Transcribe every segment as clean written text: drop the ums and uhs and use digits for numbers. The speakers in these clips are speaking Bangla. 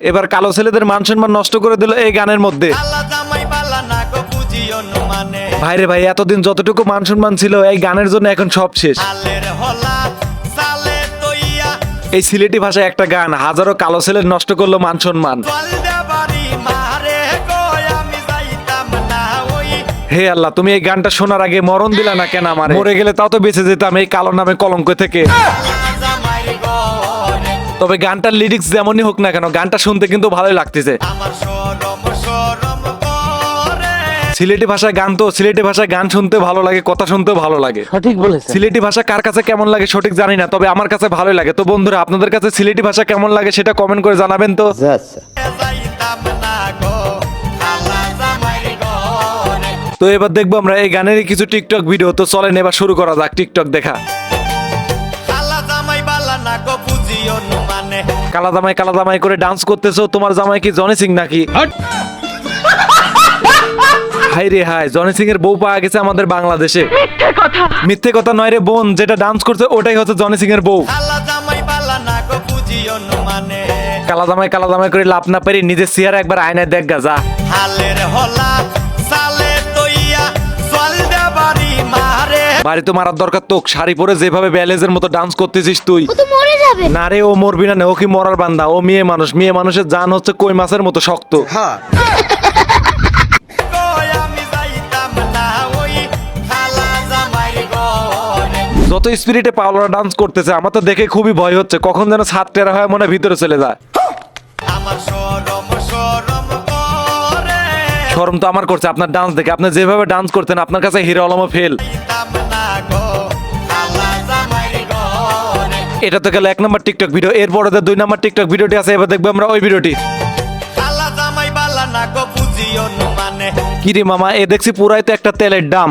এবার কালো ছেলেদের মান সম্মান নষ্ট করে দিল এই গানের মধ্যে। ভাইরে ভাই, এতদিন যতটুকু মান সম্মান ছিল এই গানের জন্য এখন সব শেষ। এই সিলেটি ভাষায় একটা গান হাজারো কালো ছেলের নষ্ট করলো মান সম্মান। হে আল্লাহ, তুমি এই গানটা শোনার আগে মরণ দিলা না কেন আমারে? মরে গেলে তাও তো বেঁচে যেতাম এই কালো নামে কলঙ্ক থেকে। তবে গানটার লিরিক্স যেমনই হোক না কেন, গানটা শুনতে কিন্তু ভালোই লাগতেছে। সিলেটি ভাষায় গান তো সিলেটি ভাষায় গান শুনতে ভালো লাগে, কথা শুনতে ভালো লাগে। সঠিক বলেছেন। সিলেটি ভাষা কার কাছে কেমন লাগে সঠিক জানি না, তবে আমার কাছে ভালোই লাগে। তো বন্ধুরা, আপনাদের কাছে সিলেটি ভাষা কেমন লাগে সেটা কমেন্ট করে জানাবেন তো। তো এবার দেখবো আমরা এই গানের কিছু টিকটক ভিডিও। তো চলেন এবার শুরু করা যাক টিকটক দেখা। কালা জামাই করে ডান্স করতেছো, তোমার জামাই কি জনি সিং নাকি? হাই রে হাই, জনি সিং এর বউ পাওয়া গেছে আমাদের বাংলাদেশে। মিথ্যে কথা নয় রে বোন, যেটা ডান্স করছে ওটাই হচ্ছে জনি সিং এর বউ। কালা জামাই করে লাভ না পারি নিজের চেহারা একবার আয়নায় দেখ গা যা। বাড়ি তো মারার দরকার তো, শাড়ি পরে যেভাবে ব্যালেজের মতো ডান্স করতেছিস তুই। না রে, ও মরবি না, ও কি মরার বান্দা, ও মেয়ে মানুষ। মেয়ে মানুষের জান হচ্ছে কই মাছের মতো শক্ত। যত স্পিরিটে পাওলারা ডান্স করতেছে আমার তো দেখে খুবই ভয় হচ্ছে, কখন যেন ছাদ টেরা হয় মনে ভিতরে চলে যায়। শরম তো আমার করছে আপনার ডান্স দেখে। আপনি যেভাবে ডান্স করতেন আপনার কাছে হিরো আলমও ফেল। এটা তো গেল 1 নম্বর টিকটক ভিডিও। এরপরে 2 নম্বর টিকটক ভিডিওটি আছে, এবার দেখবো আমরা ওই ভিডিওটি। কিরে মামা, এ দেখছি পুরাই তো একটা তেলের দাম।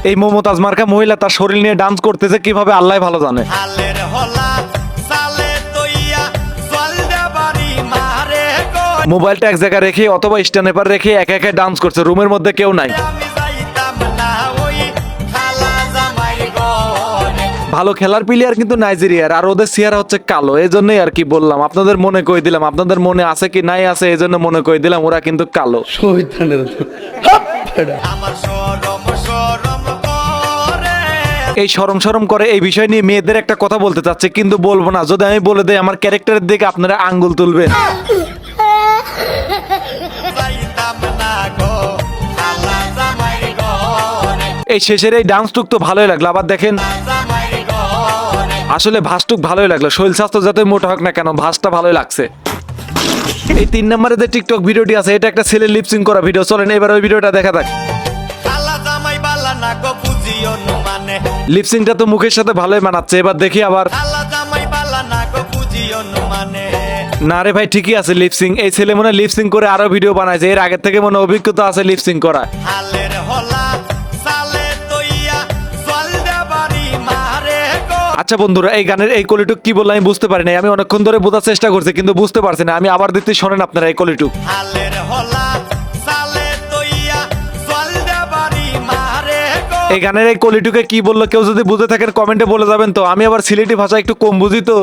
এই মমতাজ মার্কা মহিলা তার শরীর নিয়ে ডান্স করতেছে কিভাবে আল্লাহ ভালো জানে। মোবাইলটা এক জায়গায় রেখে অথবা স্ট্যান্ড পেপার রেখে একা একা ডান্স করছে, রুমের মধ্যে কেউ নাই। ভালো খেলার প্লেয়ার কিন্তু নাইজেরিয়ার, আর ওদের চেহারা হচ্ছে কালো, এই জন্যই আর কি বললাম, আপনাদের মনে কই দিলাম। আপনাদের মনে আছে কি নাই আছে এই জন্য মনে কই দিলাম, ওরা কিন্তু কালো। এই শরম করে এই বিষয় নিয়ে মেয়েদের একটা কথা বলতে চাচ্ছে, কিন্তু বলবো না। যদি আমি বলে দেই আমার ক্যারেক্টারের দিকে আপনারা আঙ্গুল তুলবেন। এই শেষের এই ডান্সটুক তো ভালোই লাগলো, আবার দেখেন আসলে ভাসটুক ভালোই লাগলো। শরীর স্বাস্থ্য যাতে মোটা হোক না কেন, ভাসটা ভালোই লাগছে। এই 3 নম্বরে যে টিকটক ভিডিওটি আছে এটা একটা ছেলে লিপসিং করা ভিডিও। চলেন এবার ওই ভিডিওটা দেখা যাক। লিপসিংটা তো মুখের সাথে ভালোই মানাচ্ছে, এবার দেখি আবার। না রে ভাই, ঠিকই আছে লিপসিং। এই ছেলে মনে লিপসিং করে আরো ভিডিও বানাইছে, এর আগের থেকে মনে অভিজ্ঞতা আছে লিপসিং করা। আচ্ছা বন্ধুরা, এই গানের এই কলিটুক কি বললাম আমি বুঝতে পারি নাই। আমি অনেকক্ষণ ধরে বোঝার চেষ্টা করছি কিন্তু বুঝতে পারছি না। আমি আবার দিতে শোনেন আপনারা এই কলিটুক। এই গানের এই কলিটুকে কি বললো কেউ যদি বুঝে থাকেন কমেন্টে বলে যাবেন তো। আমি আবার সিলেটি ভাষা একটু কম বুঝি তো।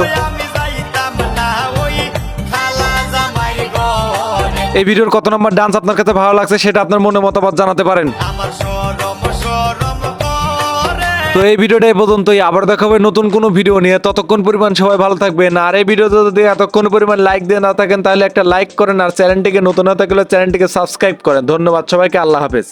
এই ভিডিওর কত নম্বর ডান্স আপনার কাছে ভালো লাগছে সেটা আপনার মনে মতামত জানাতে পারেন। তো এই ভিডিওটা এই পর্যন্তই, আবার দেখা হবে নতুন কোনো ভিডিও নিয়ে। ততক্ষণ পরিমাণ সবাই ভালো থাকবেন। আর এই ভিডিওতে যদি এতক্ষণ পরিমাণ লাইক দিয়ে না থাকেন তাহলে একটা লাইক করেন, আর চ্যানেলটিকে নতুন না থাকলে চ্যানেলটিকে সাবস্ক্রাইব করেন। ধন্যবাদ সবাইকে, আল্লাহ হাফেজ।